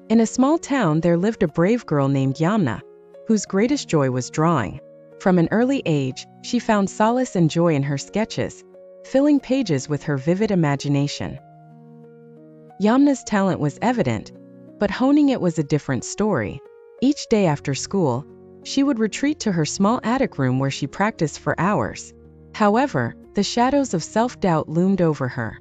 In a small town, there lived a brave girl named Yomna, whose greatest joy was drawing. From an early age, she found solace and joy in her sketches, filling pages with her vivid imagination. Yomna's talent was evident, but honing it was a different story. Each day after school, she would retreat to her small attic room where she practiced for hours. However, the shadows of self-doubt loomed over her.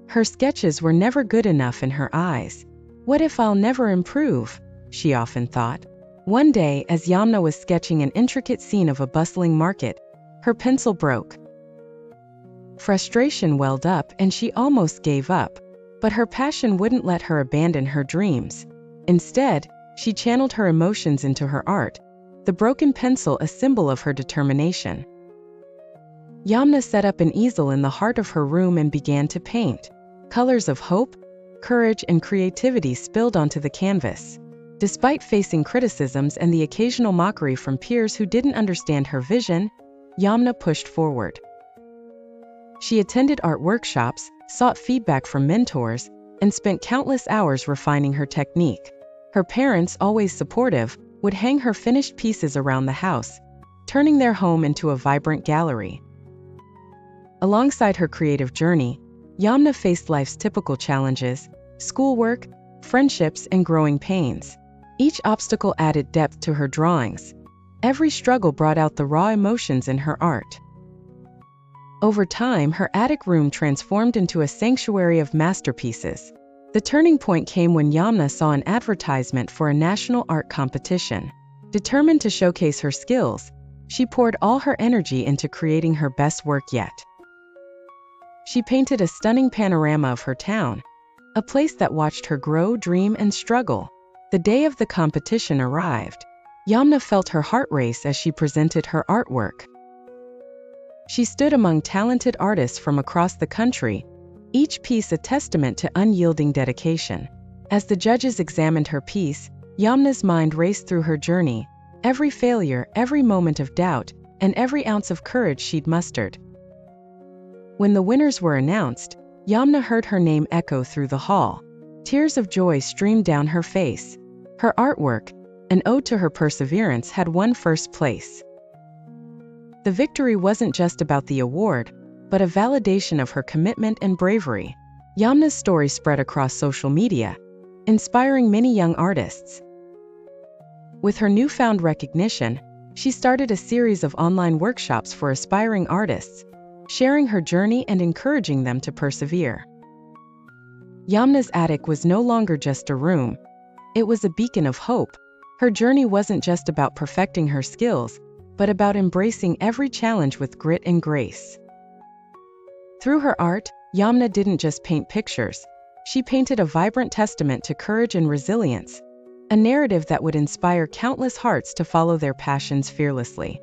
Her sketches were never good enough in her eyes. What if I'll never improve? She often thought. One day, as Yomna was sketching an intricate scene of a bustling market, her pencil broke. Frustration welled up and she almost gave up, but her passion wouldn't let her abandon her dreams. Instead, she channeled her emotions into her art, the broken pencil a symbol of her determination. Yomna set up an easel in the heart of her room and began to paint. Colors of hope, courage, and creativity spilled onto the canvas. Despite facing criticisms and the occasional mockery from peers who didn't understand her vision, Yomna pushed forward. She attended art workshops, sought feedback from mentors, and spent countless hours refining her technique. Her parents, always supportive, would hang her finished pieces around the house, turning their home into a vibrant gallery. Alongside her creative journey, Yomna faced life's typical challenges: schoolwork, friendships, and growing pains. Each obstacle added depth to her drawings. Every struggle brought out the raw emotions in her art. Over time, her attic room transformed into a sanctuary of masterpieces. The turning point came when Yomna saw an advertisement for a national art competition. Determined to showcase her skills, she poured all her energy into creating her best work yet. She painted a stunning panorama of her town, a place that watched her grow, dream, and struggle. The day of the competition arrived. Yomna felt her heart race as she presented her artwork. She stood among talented artists from across the country, each piece a testament to unyielding dedication. As the judges examined her piece, Yomna's mind raced through her journey, every failure, every moment of doubt, and every ounce of courage she'd mustered. When the winners were announced, Yomna heard her name echo through the hall. Tears of joy streamed down her face. Her artwork, an ode to her perseverance, had won first place. The victory wasn't just about the award, but a validation of her commitment and bravery. Yomna's story spread across social media, inspiring many young artists. With her newfound recognition, she started a series of online workshops for aspiring artists, sharing her journey and encouraging them to persevere. Yomna's attic was no longer just a room. It was a beacon of hope. Her journey wasn't just about perfecting her skills, but about embracing every challenge with grit and grace. Through her art, Yomna didn't just paint pictures. She painted a vibrant testament to courage and resilience, a narrative that would inspire countless hearts to follow their passions fearlessly.